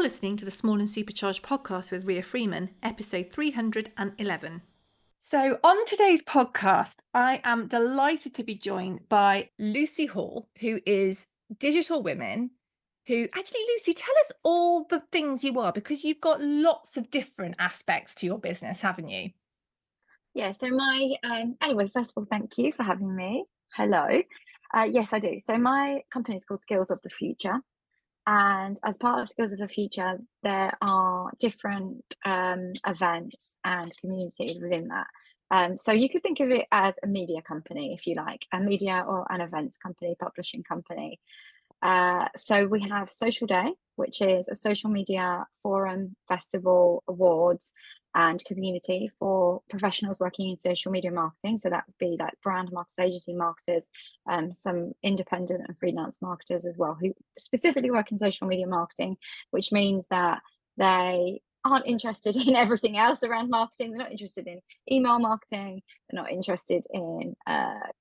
You're listening to the Small and Supercharged podcast with Ria Freeman, episode 311. So, on today's podcast, I am delighted to be joined by Lucy Hall, who is Digital Women. Actually, Lucy, tell us all the things you are, because you've got lots of different aspects to your business, haven't you? Yeah, so anyway, first of all, thank you for having me. Hello. Yes, I do. So my company is called Skills of the Future. And as part of Skills of the Future, there are different events and communities within that. So you could think of it as a media company, if you like, a media or an events company, publishing company. So we have Social Day, which is a social media forum, festival, awards, and community for professionals working in social media marketing. So that's be like brand marketers, agency marketers, some independent and freelance marketers as well, who specifically work in social media marketing, which means that they aren't interested in everything else around marketing. They're not interested in email marketing. They're not interested in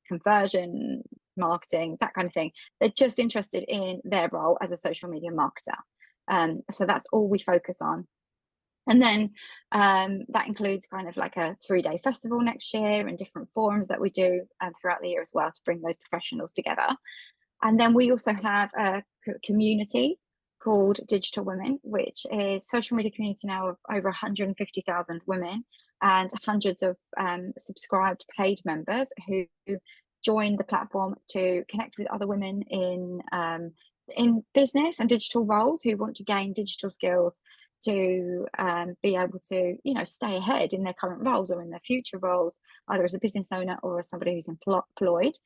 conversion marketing, that kind of thing. They're just interested in their role as a social media marketer. So that's all we focus on. And then that includes kind of like a 3-day festival next year and different forums that we do throughout the year as well to bring those professionals together. And then we also have a community called Digital Women, which is social media community now of over 150,000 women and hundreds of subscribed paid members who join the platform to connect with other women in business and digital roles who want to gain digital skills to be able to, stay ahead in their current roles or in their future roles, either as a business owner or as somebody who's employed.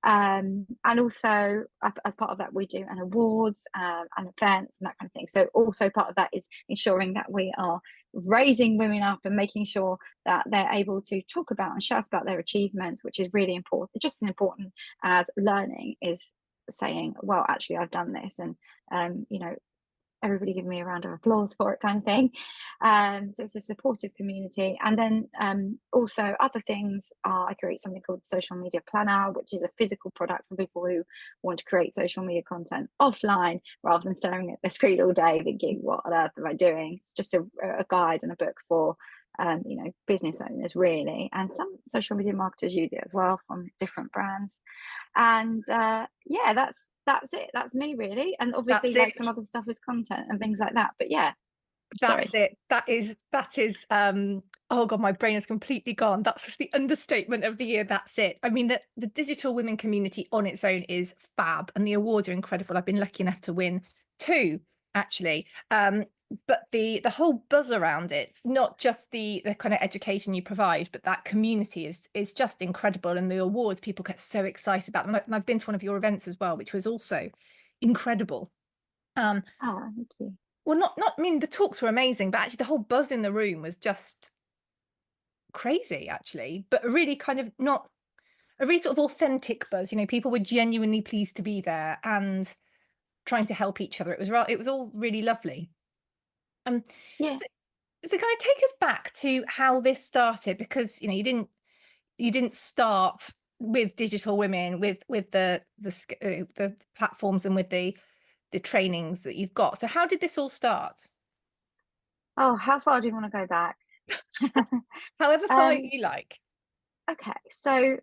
And also, as part of that, we do an awards and events and that kind of thing. So also part of that is ensuring that we are raising women up and making sure that they're able to talk about and shout about their achievements, which is really important. Just as important as learning is saying, well, actually, I've done this, and everybody give me a round of applause for it, kind of thing. So it's a supportive community. And then also other things are, I create something called Social Media Planner, which is a physical product for people who want to create social media content offline rather than staring at their screen all day thinking, what on earth am I doing? It's just a guide and a book for business owners, really. And some social media marketers use it as well from different brands. And that's it. That's me, really. And obviously, That's like, it. some other stuff is content and things like that. But yeah, That's sorry. it. That is oh god, my brain is completely gone. That's just the understatement of the year. That's it. I mean, the digital women community on its own is fab, and the awards are incredible. I've been lucky enough to win two, actually. But the whole buzz around it, not just the kind of education you provide, but that community is just incredible. And the awards, people get so excited about them. And I've been to one of your events as well, which was also incredible. Um, Oh, thank you. well, not I mean, the talks were amazing, but actually the whole buzz in the room was just crazy, actually, but a really kind of not a really sort of authentic buzz. People were genuinely pleased to be there and trying to help each other. It was all really lovely. Um, Yeah. so kind of take us back to how this started, because you didn't start with Digital Women with the platforms and with the trainings that you've got. So how did this all start? Oh, how far do you want to go back? However far um, you like. okay. So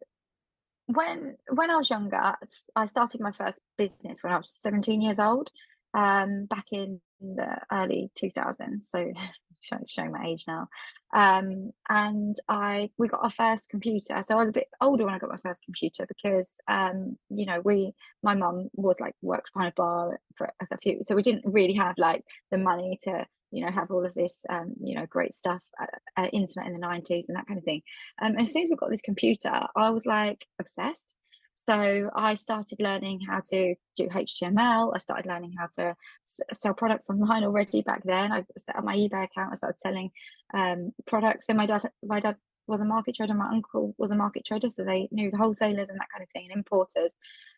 when I was younger, I started my first business when I was 17 years old, back in the early 2000s. So showing my age now. And we got our first computer. So I was a bit older when I got my first computer because my mum was like worked behind a bar for a few, so we didn't really have like the money to have all of this great stuff, internet in the 90s and that kind of thing. And as soon as we got this computer, I was like obsessed. So I started learning how to do HTML. I started learning how to sell products online already back then. I set up my eBay account. I started selling products. And my dad was a market trader. My uncle was a market trader, so they knew the wholesalers and that kind of thing, and importers.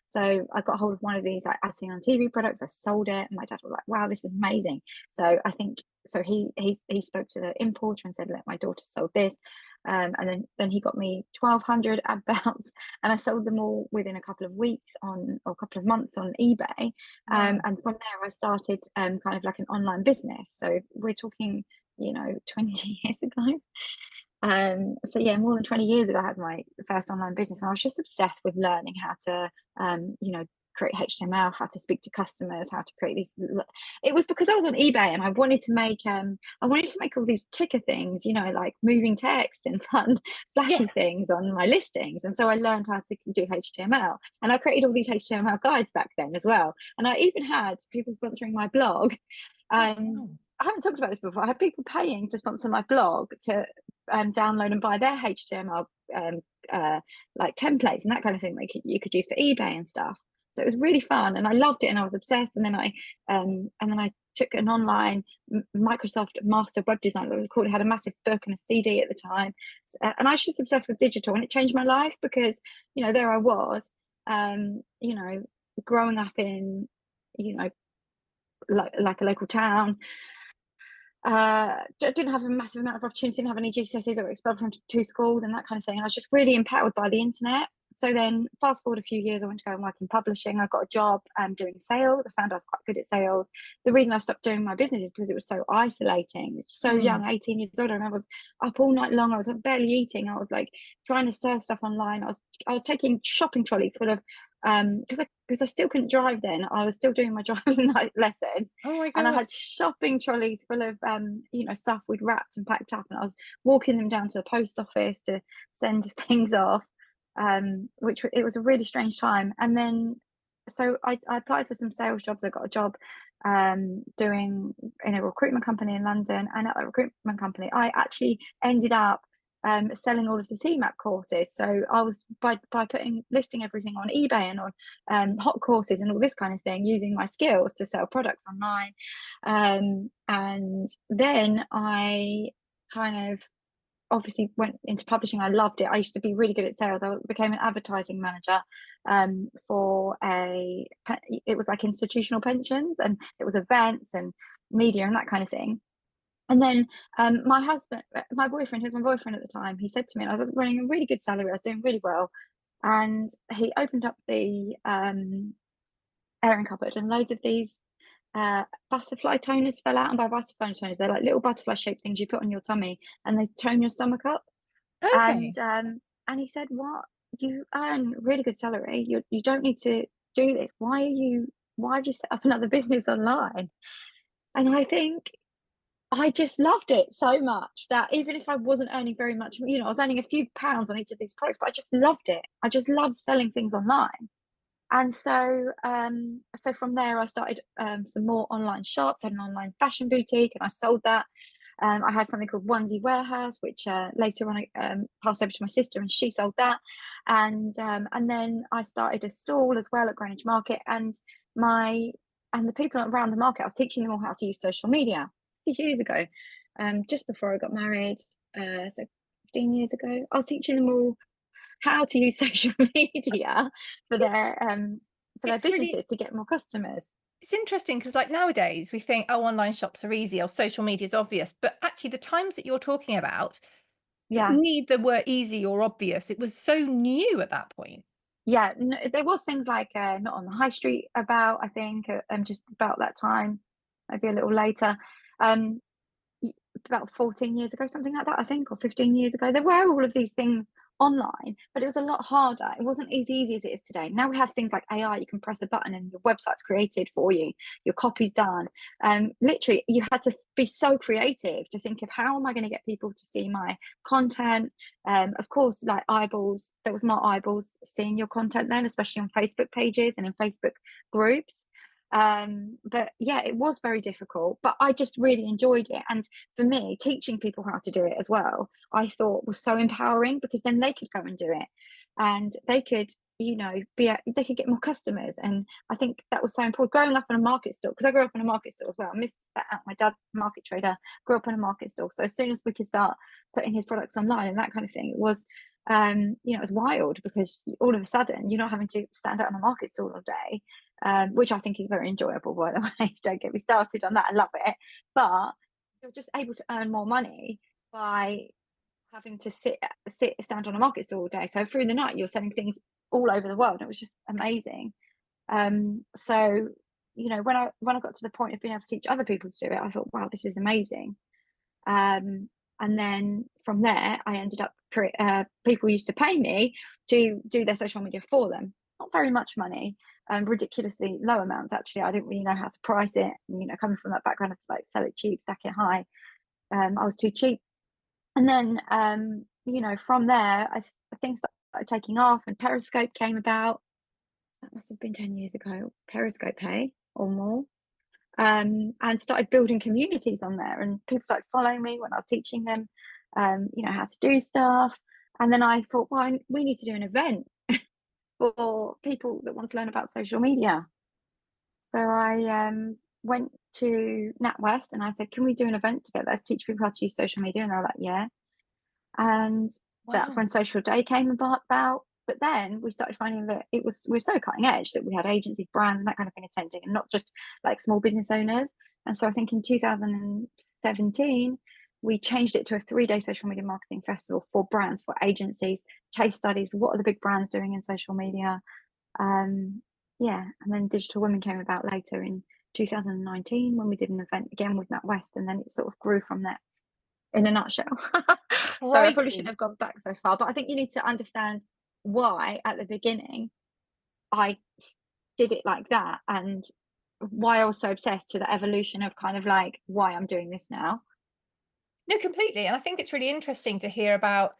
So I got hold of one of these like as seen on TV products. I sold it, and my dad was like, "Wow, this is amazing." So I think so. He spoke to the importer and said, "Look, my daughter sold this," and then he got me 1,200 ad belts, and I sold them all within a couple of weeks on or a couple of months on eBay. Wow. And from there, I started kind of like an online business. So we're talking, 20 years ago. So yeah, more than 20 years ago, I had my first online business, and I was just obsessed with learning how to, create HTML, how to speak to customers, how to create these. It was because I was on eBay and I wanted to make, all these ticker things, like moving text and fun, flashy Yes. things on my listings. And so I learned how to do HTML, and I created all these HTML guides back then as well. And I even had people sponsoring my blog. Oh, Um, wow. I haven't talked about this before. I had people paying to sponsor my blog to download and buy their HTML like templates and that kind of thing like you could use for eBay and stuff. So it was really fun, and I loved it, and I was obsessed. And then I took an online Microsoft Master of Web Design, that was called. It had a massive book and a CD at the time, and I was just obsessed with digital, and it changed my life because there I was, um, you know, growing up in you know like a local town. Didn't have a massive amount of opportunity, didn't have any GCSEs, or got expelled from two schools and that kind of thing. And I was just really empowered by the internet. So then, fast forward a few years, I went to go and work in publishing. I got a job doing sales. I found I was quite good at sales. The reason I stopped doing my business is because it was so isolating. So Mm. young, 18 years old. I remember I was up all night long. I was barely eating. I was like trying to sell stuff online. I was taking shopping trolleys full of because I still couldn't drive then. I was still doing my driving lessons, Oh my and I God. had shopping trolleys full of stuff we'd wrapped and packed up, and I was walking them down to the post office to send things off. Which it was a really strange time. And then so I applied for some sales jobs. I got a job doing in a recruitment company in London, and at that recruitment company I actually ended up selling all of the CMAP courses. So I was by listing everything on eBay and on hot courses and all this kind of thing, using my skills to sell products online. And then I kind of obviously went into publishing. I loved it. I used to be really good at sales. I became an advertising manager for it was like institutional pensions, and it was events and media and that kind of thing. And then my boyfriend, who was my boyfriend at the time, he said to me, and I was running a really good salary, I was doing really well, and he opened up the airing cupboard, and loads of these butterfly toners fell out. And by butterfly toners, they're like little butterfly shaped things you put on your tummy, and they tone your stomach up. Okay. And he said, "What? You earn really good salary. You don't need to do this. Why have you set up another business online?" And I think I just loved it so much that even if I wasn't earning very much, I was earning a few pounds on each of these products, but I just loved it. I just loved selling things online. And so from there, I started some more online shops. I had an online fashion boutique, and I sold that. I had something called Onesie Warehouse, which later on I passed over to my sister, and she sold that. And then I started a stall as well at Greenwich Market, and the people around the market, I was teaching them all how to use social media a few years ago, just before I got married. So 15 years ago, I was teaching them all how to use social media for It's their it's really businesses to get more customers. it's interesting because like nowadays we think, oh, online shops are easy or social media is obvious. But actually the times that you're talking about, Yeah, neither were easy or obvious. It was so new at that point. yeah. No, there was things like not on the high street about, I think, just about that time, maybe a little later. Um, about 14 years ago, something like that, I think, or 15 years ago. There were all of these things online, but it was a lot harder. It wasn't as easy as it is today. Now we have things like AI. You can press a button and your website's created for you, your copy's done. Literally, you had to be so creative to think of, how am I going to get people to see my content? Of course, like eyeballs, there was more eyeballs seeing your content then, especially on Facebook pages and in Facebook groups. But yeah, it was very difficult, but I just really enjoyed it. And for me, teaching people how to do it as well, I thought was so empowering, because then they could go and do it, and they could, they could get more customers. And I think that was so important. Growing up in a market stall, because I grew up in a market stall as well. I missed that out. My dad, market trader, grew up in a market stall. So as soon as we could start putting his products online and that kind of thing, it was You know, it was wild because all of a sudden you're not having to stand out on a market stall all day, which I think is very enjoyable, by the way. Don't get me started on that. I love it. But you're just able to earn more money by having to stand on a market stall all day. So through the night, you're selling things all over the world. It was just amazing. So you know, when I got to the point of being able to teach other people to do it, I thought, wow, this is amazing. Um, and then from there, I ended up people used to pay me to do their social media for them. Not very much money, ridiculously low amounts actually. I didn't really know how to price it. And, you know, coming from that background of like sell it cheap, stack it high, I was too cheap. And then, you know, from there, things started taking off, and Periscope came about. That must have been 10 years ago. Periscope, hey, or more. And started building communities on there, and people started following me when I was teaching them, you know, how to do stuff. And then I thought, well, we need to do an event for people that want to learn about social media. So I went to NatWest and I said, can we do an event together to teach people how to use social media? And they were like, yeah. And that's Wow. when Social Day came about. But then we started finding that we're so cutting edge that we had agencies, brands, and that kind of thing attending, and not just like small business owners. And so I think in 2017 we changed it to a 3-day social media marketing festival for brands, for agencies, case studies. What are the big brands doing in social media? Yeah, and then Digital Women came about later in 2019 when we did an event again with NatWest, and then it sort of grew from there in a nutshell. So I probably shouldn't Crikey. have gone back so far, but I think you need to understand why at the beginning I did it like that, and why I was so obsessed to the evolution of kind of like why I'm doing this now. No, completely. And I think it's really interesting to hear about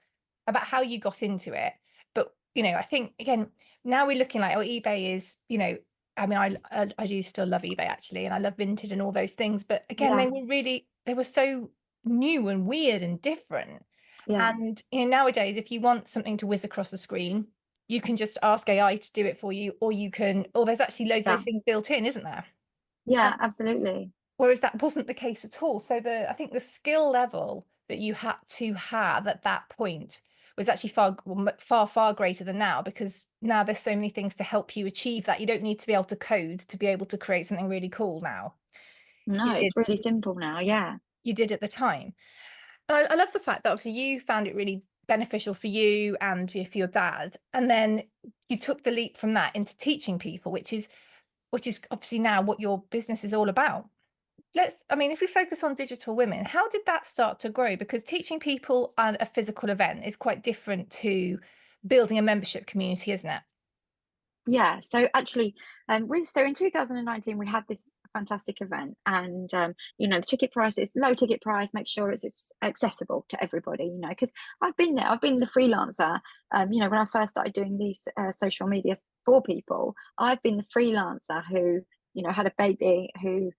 how you got into it. But, you know, I think again, now we're looking like, oh, eBay is, you know, I mean, I do still love eBay actually, and I love vintage and all those things. But again, Yeah, they were so new and weird and different. yeah, And you know, nowadays, if you want something to whiz across the screen, you can just ask AI to do it for you, or there's actually loads of yeah, those things built in, isn't there? yeah, absolutely. Whereas that wasn't the case at all. So I think the skill level that you had to have at that point was actually far greater than now, because now there's so many things to help you achieve that. You don't need to be able to code to be able to create something really cool now. No, You it's did really simple now. Yeah, you did at the time. And I love the fact that obviously you found it really beneficial for you and for your dad, and then you took the leap from that into teaching people, which is obviously now what your business is all about. I mean, if we focus on Digital Women, how did that start to grow? Because teaching people at a physical event is quite different to building a membership community, isn't it? yeah. So actually, so in 2019 we had this fantastic event, and you know, the ticket price is low ticket price. Make sure it's accessible to everybody. You know, because I've been there. I've been the freelancer. You know, when I first started doing these social media for people, I've been the freelancer who, you know, had a baby, who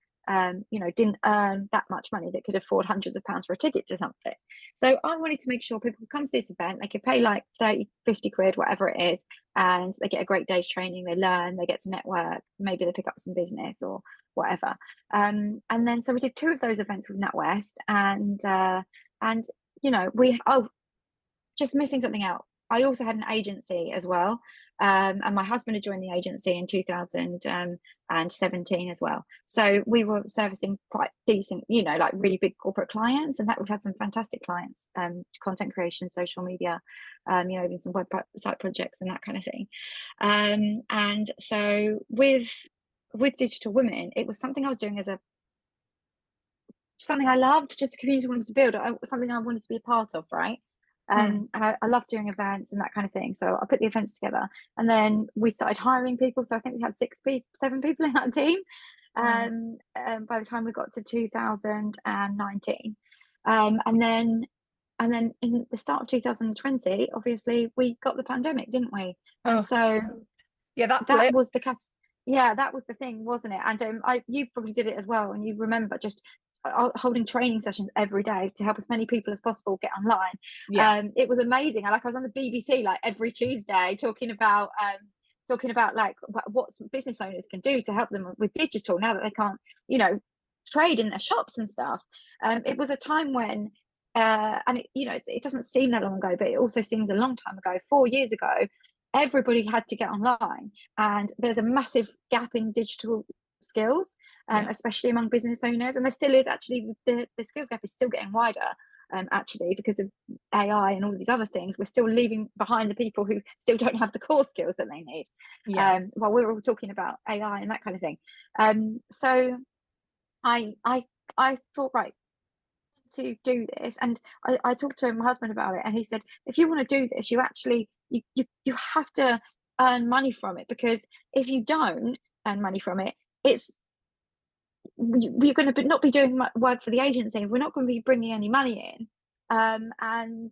you know, didn't earn that much money, that could afford hundreds of pounds for a ticket to something. So I wanted to make sure people could come to this event. They could pay like 30, 50 quid, whatever it is, and they get a great day's training. They learn, they get to network, maybe they pick up some business or whatever. And then so we did 2 of those events with NatWest, and you know, just missing something out. I also had an agency as well, and my husband had joined the agency in 2017 as well. So we were servicing quite decent, you know, like really big corporate clients, and that we've had some fantastic clients, content creation, social media, you know, even some website projects and that kind of thing. And so with Digital Women, it was something I was doing as a something I loved, just a community I wanted to build, something I wanted to be a part of, right? Mm. And I love doing events and that kind of thing. So I put the events together, and then we started hiring people. So I think we had 7 people in our team Wow. by the time we got to 2019. And then in the start of 2020, obviously we got the pandemic, didn't we? And Oh, so yeah, that that blip. was the yeah, that was the thing, wasn't it? And you probably did it as well, and you remember just holding training sessions every day to help as many people as possible get online. Yeah. It was amazing. I was on the BBC like every Tuesday talking about like what business owners can do to help them with digital now that they can't, you know, trade in their shops and stuff. It was a time when and it doesn't seem that long ago, but it also seems a long time ago. 4 years ago, everybody had to get online, and there's a massive gap in digital skills, Yeah. especially among business owners. And there still is actually the skills gap is still getting wider, actually, because of AI and all of these other things. We're still leaving behind the people who still don't have the core skills that they need. Yeah. While we're all talking about AI and that kind of thing. So I thought, right, to do this, and I talked to my husband about it, and he said, if you want to do this, you actually you have to earn money from it, because if you don't earn money from it, it's we're going to not be doing work for the agency. We're not going to be bringing any money in, and going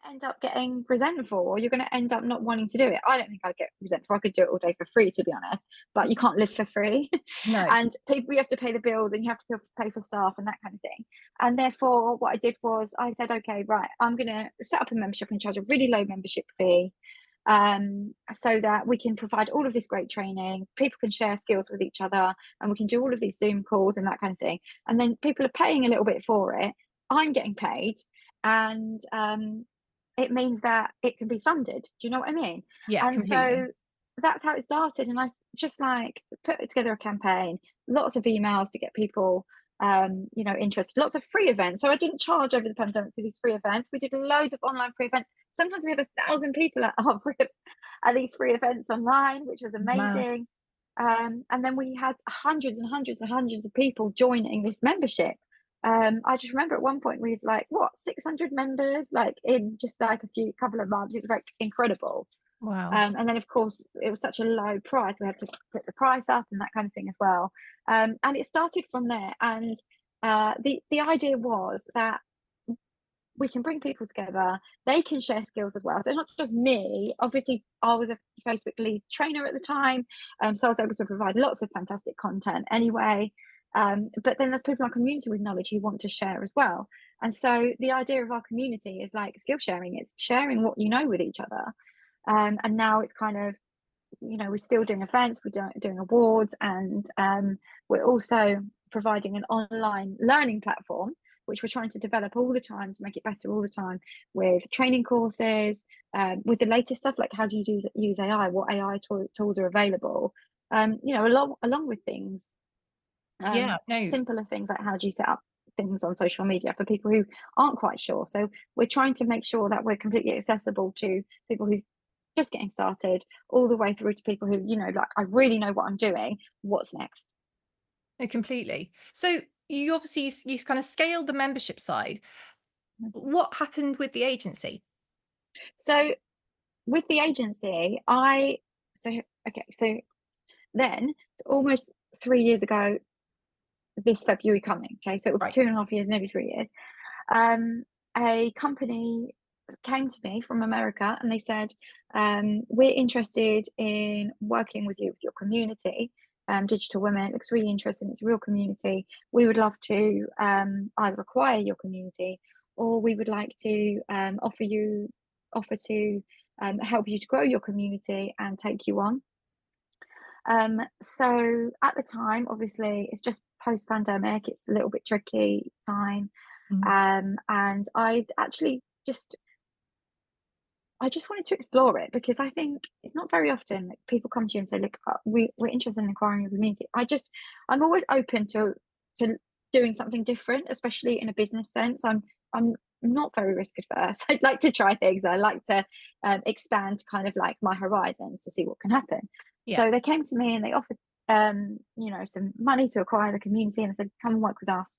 to end up getting resentful, or you're going to end up not wanting to do it. I don't think I'd get resentful. I could do it all day for free, to be honest, but you can't live for free. No. And people, you have to pay the bills, and you have to pay for staff and that kind of thing. And therefore, what I did was I said, okay, right, I'm going to set up a membership and charge a really low membership fee, so that we can provide all of this great training. People can share skills with each other, and we can do all of these Zoom calls and that kind of thing. And then people are paying a little bit for it. I'm getting paid, and it means that it can be funded. Do you know what I mean? Yeah, And completely. so that's how it started. And I just like put together a campaign, lots of emails to get people, interested, lots of free events. So I didn't charge over the pandemic for these free events. We did loads of online free events. Sometimes we had 1,000 people at our at these free events online, which was Mad. amazing. And then we had hundreds and hundreds and hundreds of people joining this membership. I just remember at one point we was like, what, 600 members, like in just like couple of months. It was like incredible. Wow. And then of course it was such a low price, we had to put the price up and that kind of thing as well. And it started from there. And the idea was that we can bring people together, they can share skills as well. So it's not just me. Obviously, I was a Facebook lead trainer at the time, so I was able to provide lots of fantastic content anyway. But then there's people in our community with knowledge who want to share as well. And so the idea of our community is like skill sharing. It's sharing what you know with each other. And now it's kind of, we're still doing events, we're doing awards, and we're also providing an online learning platform, which we're trying to develop all the time to make it better all the time, with training courses, with the latest stuff like how do you use AI, what AI tools are available, along with things, Yeah, no, simpler things like how do you set up things on social media for people who aren't quite sure. So we're trying to make sure that we're completely accessible to people who just getting started, all the way through to people who, like, I really know what I'm doing. What's next? no, completely. So you obviously you kind of scaled the membership side. What happened with the agency? So with the agency, so then almost 3 years ago, this February coming, okay, so Right. 2.5 years, nearly 3 years, um, a company came to me from America, and they said, we're interested in working with you, with your community, Digital Women. It looks really interesting. It's a real community. We would love to either acquire your community, or we would like to offer to help you to grow your community and take you on. So at the time, obviously, it's just post pandemic. It's a little bit tricky time, Mhm. and I just wanted to explore it, because I think it's not very often that people come to you and say, "Look, we're interested in acquiring your community." I'm always open to doing something different, especially in a business sense. I'm not very risk adverse. I'd like to try things. I like to expand kind of like my horizons to see what can happen. Yeah. So they came to me and they offered, some money to acquire the community, and they said, "Come and work with us.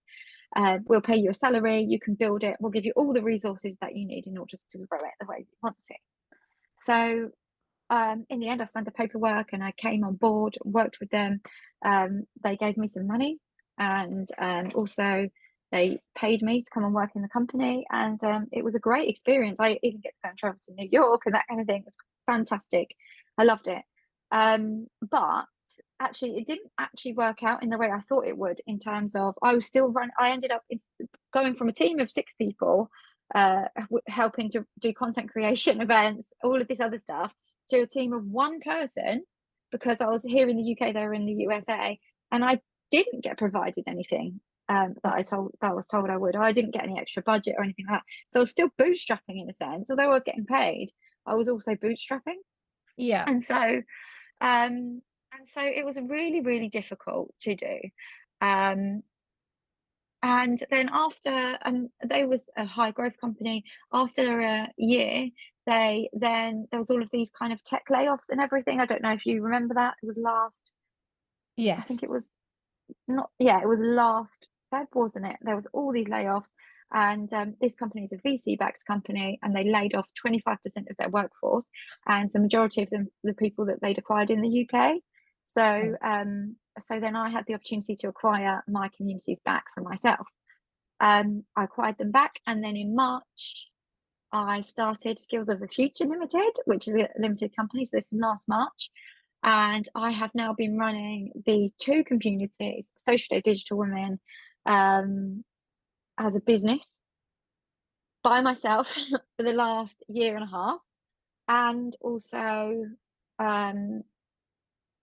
We'll pay you a salary, you can build it, we'll give you all the resources that you need in order to grow it the way you want to." So in the end, I signed the paperwork and I came on board, worked with them. They gave me some money, and also they paid me to come and work in the company. And it was a great experience. I even get to go and travel to New York and that kind of thing. It was fantastic. I loved it. But actually, it didn't actually work out in the way I thought it would, in terms of I ended up going from a team of 6 people, helping to do content creation, events, all of this other stuff, to a team of one person, because I was here in the UK, they were in the USA, and I didn't get provided anything. that I was told I would. I didn't get any extra budget or anything like that. So I was still bootstrapping in a sense. Although I was getting paid, I was also bootstrapping. Yeah. And so um it was really, really difficult to do. Um and then after, and they was a high growth company, after a year, there was all of these kind of tech layoffs and everything. I don't know if you remember that. It was last, I think it Yes. was not, yeah, it was last Feb, wasn't it? There was all these layoffs, and this company is a VC-backed company, and they laid off 25% of their workforce, and the majority of them, the people that they'd acquired in the UK. So, Okay. so then I had the opportunity to acquire my communities back for myself. I acquired them back, and then in March, I started Skills of the Future Limited, which is a limited company. So this is last March. And I have now been running the two communities, Social Day Digital Women, as a business by myself for the last year and a half. And also, um,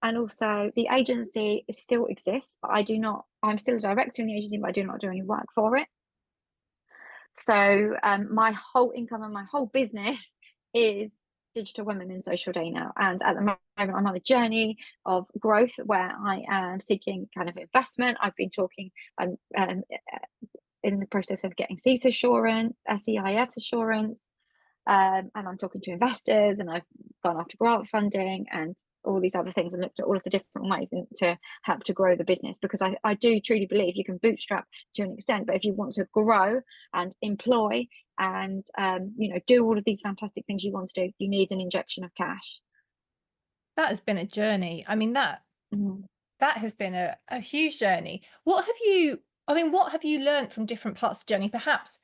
the agency still exists, but I'm still a director in the agency, but I do not do any work for it. So my whole income and my whole business is Digital Women in Social Day now. And at the moment, I'm on a journey of growth where I am seeking kind of investment. I've been talking, I'm in the process of getting CIS assurance, SEIS assurance, and I'm talking to investors, and I've gone after grant funding and all these other things, and looked at all of the different ways to help to grow the business, because I do truly believe you can bootstrap to an extent, but if you want to grow and employ and do all of these fantastic things you want to do, you need an injection of cash. That has been a journey. I mean, Mhm. that has been a huge journey. What have you learned from different parts of the journey? Perhaps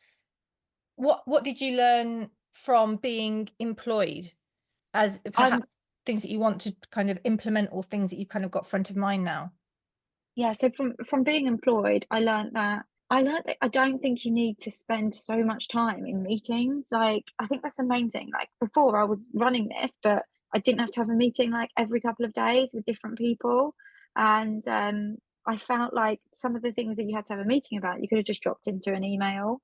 what did you learn from being employed, as Um, perhaps things that you want to kind of implement, or things that you've kind of got front of mind now? Yeah, so from being employed, I learned that I don't think you need to spend so much time in meetings. Like, I think that's the main thing. Like, before I was running this, but I didn't have to have a meeting like every couple of days with different people. And I felt like some of the things that you had to have a meeting about, you could have just dropped into an email.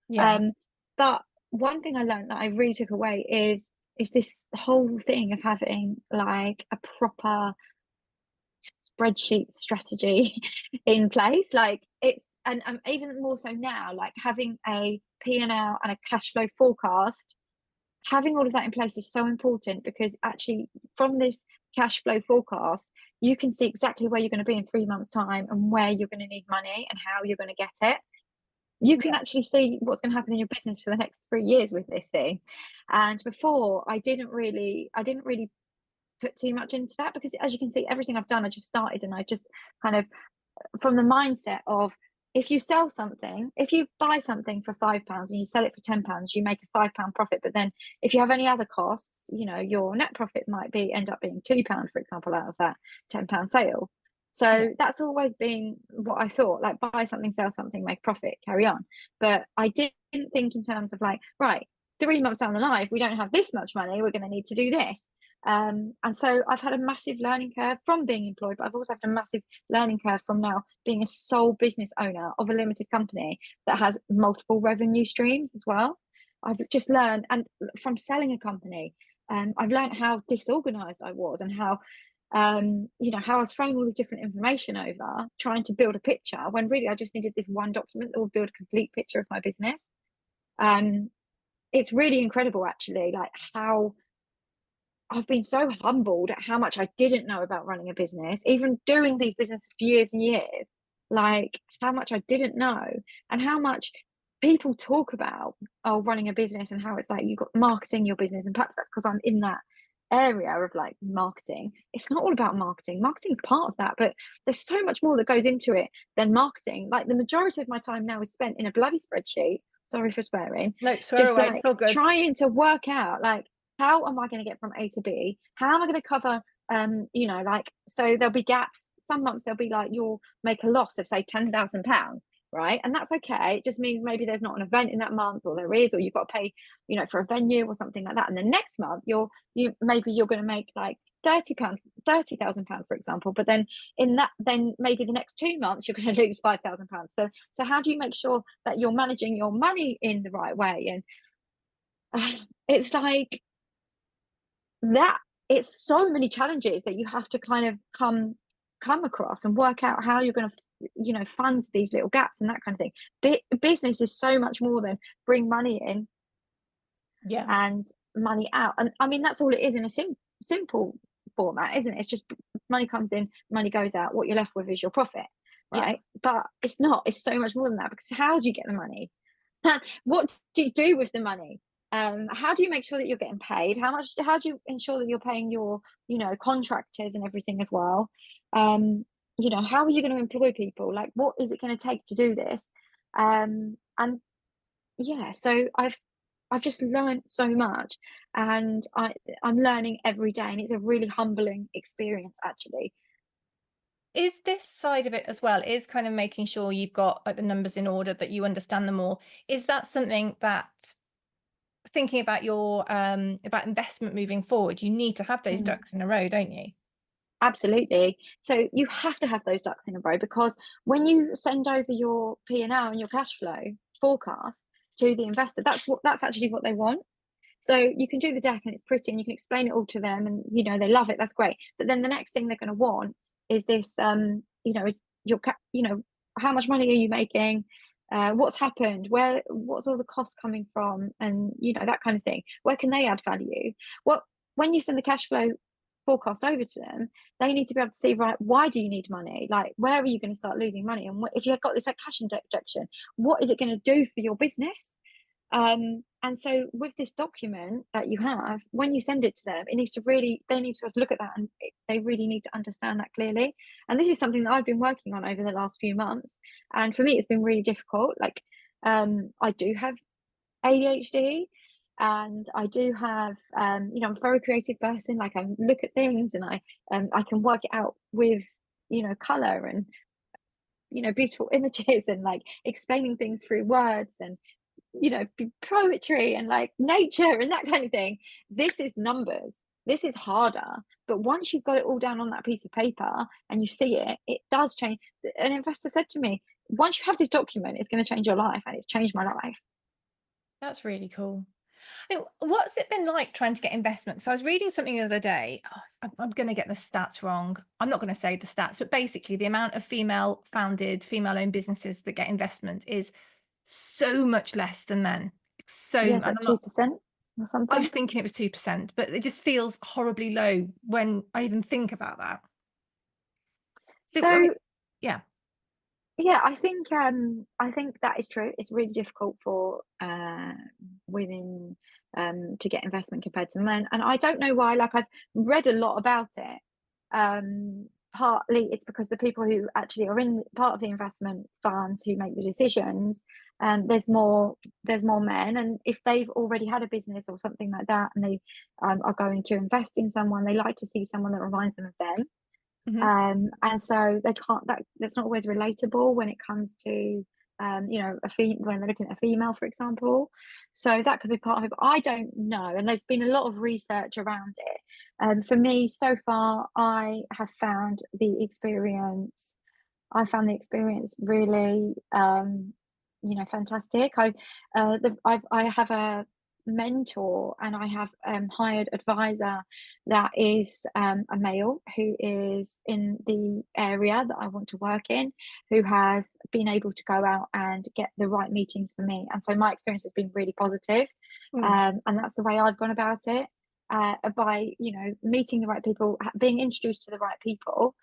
Yeah. Um, but one thing I learned that I really took away is this whole thing of having like a proper spreadsheet strategy in place. Like, it's, and even more so now, like having a P&L and a cash flow forecast, having all of that in place is so important, because actually from this cash flow forecast, you can see exactly where you're going to be in 3 months time, and where you're going to need money and how you're going to get it. You can Yeah. actually see what's going to happen in your business for the next 3 years with this thing. And before, I didn't really put too much into that, because as you can see, everything I've done, I just started, and I just kind of, from the mindset of, if you sell something, if you buy something for £5 and you sell it for £10, you make a £5 profit. But then if you have any other costs, your net profit might be end up being £2, for example, out of that £10 sale. Yeah. So that's always been what I thought, like, buy something, sell something, make profit, carry on. But I didn't think in terms of like, right, 3 months down the line, if we don't have this much money, we're going to need to do this. And so I've had a massive learning curve from being employed, but I've also had a massive learning curve from now being a sole business owner of a limited company that has multiple revenue streams as well. I've just learned, and from selling a company, I've learned how disorganized I was, and how how I was throwing all this different information over, trying to build a picture, when really I just needed this one document that would build a complete picture of my business. Um, it's really incredible, actually, like how I've been so humbled at how much I didn't know about running a business, even doing these businesses for years and years, like how much I didn't know, and how much people talk about, oh, running a business, and how it's like you've got marketing your business. And perhaps that's because I'm in that area of like marketing. It's not all about marketing. Marketing is part of that, but there's so much more that goes into it than marketing. Like, the majority of my time now is spent in a bloody spreadsheet. Sorry for swearing. No, swear Just away. It's like all good. trying to work out, like, how am I going to get from A to B? How am I going to cover, like, so there'll be gaps. Some months there'll be like, you'll make a loss of say £10,000. right? And that's okay. It just means maybe there's not an event in that month, or there is, or you've got to pay, for a venue or something like that. And the next month you're going to make like £30, £30,000, for example. But then then maybe the next 2 months you're going to lose £5,000. So how do you make sure that you're managing your money in the right way? And it's like that. It's so many challenges that you have to kind of come across and work out how you're going to fund these little gaps and that kind of thing. Business is so much more than bring money in Yeah. and money out. And I mean, that's all it is in a simple format, isn't it? It's just money comes in, money goes out. What you're left with is your profit, Yeah. right? But it's not. It's so much more than that, because how do you get the money? What do you do with the money? How do you make sure that you're getting paid? How do you ensure that you're paying your, contractors and everything as well? How are you going to employ people? Like, what is it going to take to do this? And yeah, so I've just learned so much, and I'm learning every day, and it's a really humbling experience, actually. Is this side of it as well, is kind of making sure you've got like the numbers in order, that you understand them all. Is that something that, thinking about your about investment moving forward, you need to have those Mm. ducks in a row, don't you? Absolutely. So you have to have those ducks in a row, because when you send over your P&L and your cash flow forecast to the investor, that's actually what they want. So you can do the deck and it's pretty and you can explain it all to them, and they love it. That's great. But then the next thing they're going to want is this, is your how much money are you making? What's happened? What's all the costs coming from? And that kind of thing. Where can they add value? What When you send the cash flow forecast over to them, they need to be able to see, right, why do you need money? Like, where are you going to start losing money? And if you've got this like cash injection, what is it going to do for your business? And so with this document that you have, when you send it to them, they need to look at that, and they really need to understand that clearly. And this is something that I've been working on over the last few months. And for me, it's been really difficult. Like, I do have ADHD, and I do have, I'm a very creative person. Like, I look at things, and I can work it out with, color and, beautiful images, and like explaining things through words, and poetry and like nature and that kind of thing. This is numbers. This is harder. But once you've got it all down on that piece of paper and you see it, it does change. An investor said to me, once you have this document, it's going to change your life. And it's changed my life. That's really cool. What's it been like trying to get investment? So I was reading something the other day. Oh, I'm going to get the stats wrong. I'm not going to say the stats, but basically, the amount of female-founded, female-owned businesses that get investment is so much less than men. Yes, And at I'm not. 2% or I was something. thinking it was 2%, but it just feels horribly low when I even think about that. So I mean, So yeah, yeah, I think that is true. It's really difficult for women to get investment compared to men, and I don't know why. Like, I've read a lot about it. Partly it's because the people who actually are in part of the investment funds who make the decisions, there's more men, and if they've already had a business or something like that, and they are going to invest in someone, they like to see someone that reminds them of them. mhm, And so they can't that's not always relatable when it comes to when they're looking at a female, for example. So that could be part of it, but I don't know. And there's been a lot of research around it. For me, so far, I found the experience really, fantastic. I have a mentor, and I have hired advisor that is a male who is in the area that I want to work in, who has been able to go out and get the right meetings for me. And so my experience has been really positive, mm. and that's the way I've gone about it. By meeting the right people, being introduced to the right people,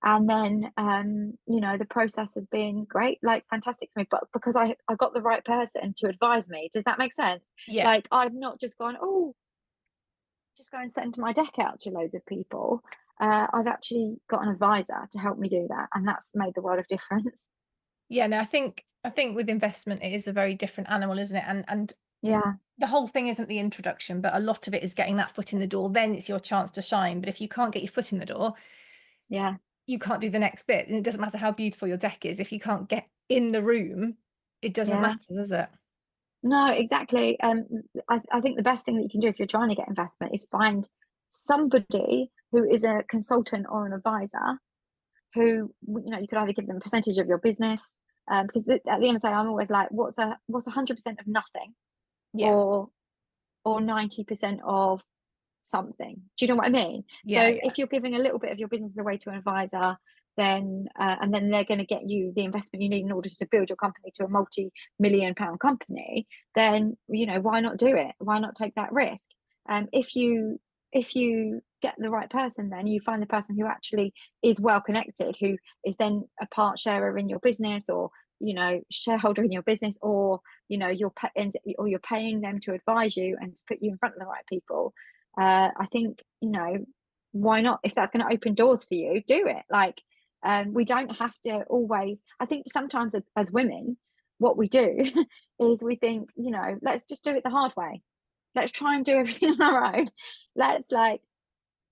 and then the process has been great, like fantastic for me, but because I got the right person to advise me. Does that make sense? Yeah. Like, I've not just gone, oh, just go and send my deck out to loads of people. I've actually got an advisor to help me do that, and that's made the world of difference. Yeah, no, I think with investment it is a very different animal, isn't it? And Yeah, the whole thing isn't the introduction, but a lot of it is getting that foot in the door. Then it's your chance to shine. But if you can't get your foot in the door, yeah, you can't do the next bit. And it doesn't matter how beautiful your deck is if you can't get in the room, it doesn't Yeah. matter, does it? No, exactly. I think the best thing that you can do if you're trying to get investment is find somebody who is a consultant or an advisor who, you could either give them a percentage of your business, because at the end of the day, I'm always like, what's 100% of nothing, Yeah. or 90% of something. Do you know what I mean? Yeah, So yeah. if you're giving a little bit of your business away to an advisor, then and then they're going to get you the investment you need in order to build your company to a multi-million-pound company, then why not do it? Why not take that risk? If you get the right person, then you find the person who actually is well connected, who is then a part sharer in your business, or shareholder in your business, or you're paying them to advise you and to put you in front of the right people. I think, why not? If that's going to open doors for you, do it. Like, we don't have to always. I think sometimes as women, what we do is we think, let's just do it the hard way. Let's try and do everything on our own. Let's like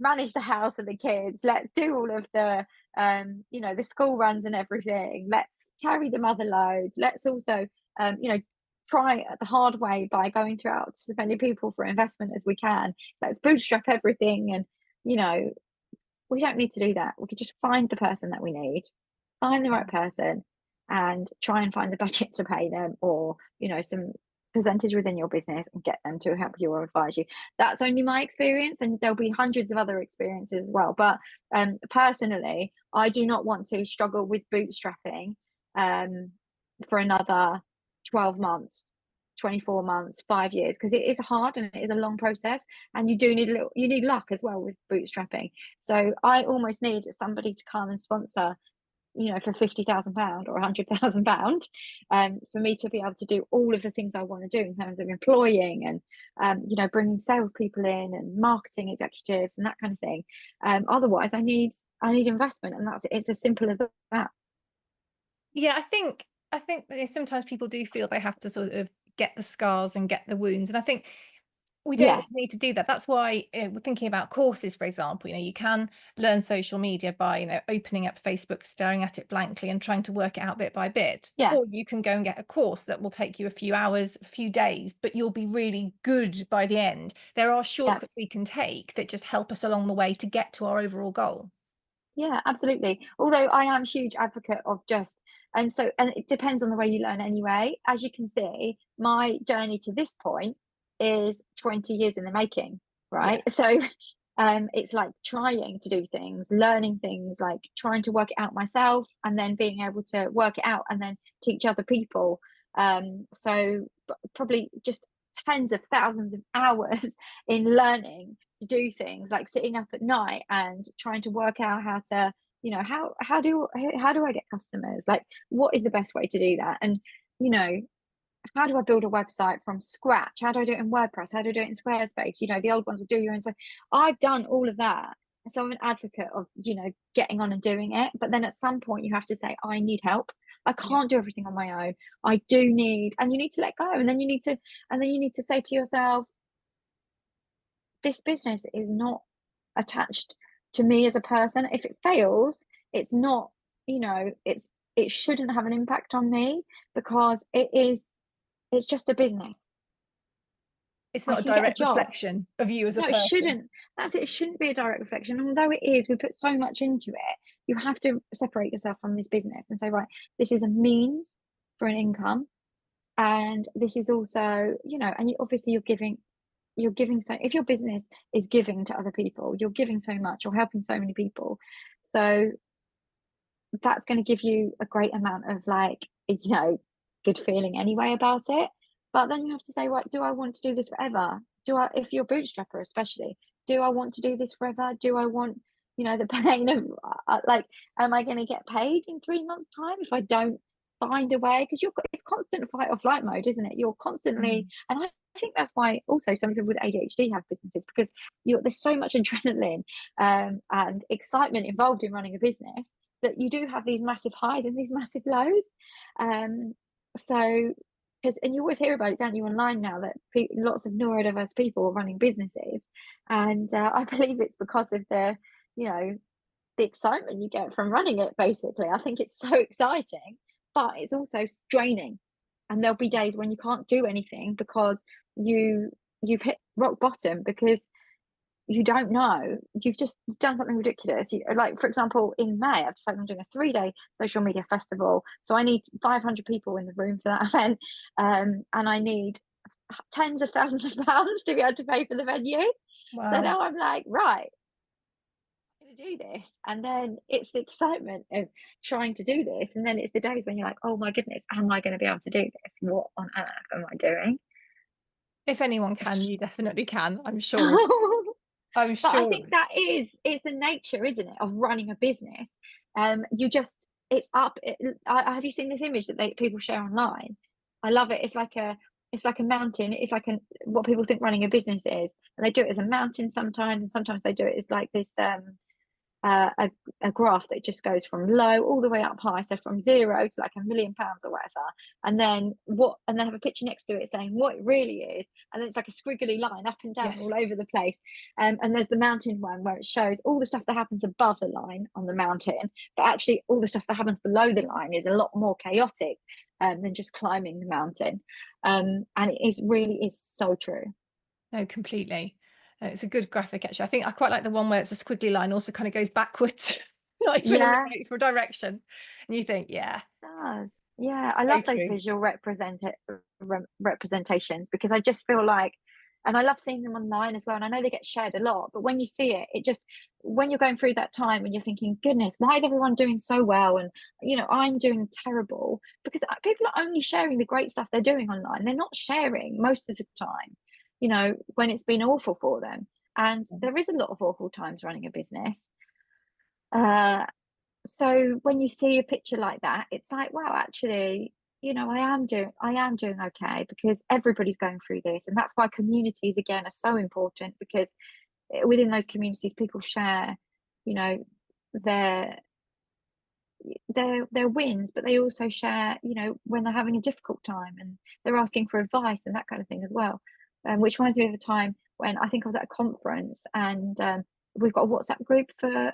manage the house and the kids. Let's do all of the school runs and everything. Let's carry the mother loads. Let's also, try it the hard way by going throughout to as many people for investment as we can. Let's bootstrap everything. And, you know, we don't need to do that. We could just find the person that we need, find the Yeah. right person, and try and find the budget to pay them, or some percentage within your business, and get them to help you or advise you. That's only my experience, and there'll be hundreds of other experiences as well. But personally, I do not want to struggle with bootstrapping um, for another 12 months, 24 months, 5 years, because it is hard and it is a long process, and you need luck as well with bootstrapping. So I almost need somebody to come and sponsor, for £50,000 or £100,000, for me to be able to do all of the things I want to do in terms of employing and, bringing salespeople in and marketing executives and that kind of thing. Otherwise, I need investment, and it's as simple as that. Yeah, I think that sometimes people do feel they have to sort of get the scars and get the wounds, and I think we don't Yeah, always need to do that. That's why, we're thinking about courses, for example, you can learn social media by, opening up Facebook, staring at it blankly and trying to work it out bit by bit. yeah, Or you can go and get a course that will take you a few hours, a few days, but you'll be really good by the end. There are yeah. shortcuts we can take that just help us along the way to get to our overall goal. Yeah, absolutely. Although I am a huge advocate of and it depends on the way you learn anyway. As you can see, my journey to this point is 20 years in the making, Yeah. right? So it's like trying to do things, learning things, like trying to work it out myself, and then being able to work it out and then teach other people. Probably just tens of thousands of hours in learning to do things, like sitting up at night and trying to work out how to, how do I get customers, like what is the best way to do that, and you know how do I build a website from scratch, how do I do it in WordPress, how do I do it in Squarespace, the old ones will do your own. So I've done all of that. So I'm an advocate of, getting on and doing it, but then at some point you have to say, I need help. I Yeah. can't do everything on my own. I do need, and you need to let go, and then you need to say to yourself, this business is not attached to me as a person. If it fails, it's not, it shouldn't have an impact on me, because it's just a business. It's I not a can get a direct job. reflection of you as a No, it person. shouldn't. That's it. It shouldn't be a direct reflection. And although it is, we put so much into it. You have to separate yourself from this business and say, right, this is a means for an income, and this is also, and obviously you're giving. So if your business is giving to other people, you're giving so much, you're helping so many people. So that's going to give you a great amount of, like, good feeling anyway about it. But then you have to say, right, do I want to do this forever? If you're a bootstrapper especially, do I want to do this forever? Do I want, the pain of, like, am I going to get paid in 3 months' time if I don't find a way? Because it's constant fight or flight mode, isn't it? You're constantly, Mhm. and I think that's why also some people with ADHD have businesses, because there's so much adrenaline and excitement involved in running a business, that you do have these massive highs and these massive lows. Um, so, and you always hear about it, don't you, online now, that lots of neurodiverse people are running businesses, and I believe it's because of you know, the excitement you get from running it. Basically, I think it's so exciting but it's also draining. And there'll be days when you can't do anything because you've hit rock bottom, because you don't know. You've just done something ridiculous. Like, for example, in May, I've decided I'm doing a 3-day social media festival. So I need 500 people in the room for that event. And I need tens of thousands of pounds to be able to pay for the venue. So Wow. now I'm like, right, I'm going to do this. And then it's the excitement of trying to do this. And then it's the days when you're like, oh my goodness, am I going to be able to do this? What on earth am I doing? If anyone can, It's you definitely can, I'm sure. I'm But I sure. think that is it's the nature, isn't it, of running a business. You just it's up. Have you seen this image that people share online? I love it. It's like a mountain. It's like what people think running a business is, and they do it as a mountain sometimes, and sometimes they do it as like this uh, a, a graph that just goes from low all the way up high, so from 0 to like £1 million or whatever, and they have a picture next to it saying what it really is, and then it's like a squiggly line up and down all Yes. over the place. And there's the mountain one where it shows all the stuff that happens above the line on the mountain, but actually all the stuff that happens below the line is a lot more chaotic than just climbing the mountain. And it is really is so true. No, completely. It's a good graphic, actually. I think I quite like the one where it's a squiggly line, also kind of goes backwards, like in the Yeah, right for direction. And you think, yeah, does. Yeah, I so love those true. visual representations, because I just feel like, and I love seeing them online as well. And I know they get shared a lot, but when you see it, it just, when you're going through that time and you're thinking, goodness, why is everyone doing so well? And, I'm doing terrible, because people are only sharing the great stuff they're doing online. They're not sharing most of the time, when it's been awful for them. And there is a lot of awful times running a business. Uh, so when you see a picture like that, it's like, wow, actually, I am doing okay, because everybody's going through this. And that's why communities again are so important, because within those communities people share, you know, their their wins, but they also share, when they're having a difficult time, and they're asking for advice and that kind of thing as well. Which reminds me of a time when I think I was at a conference, and we've got a WhatsApp group for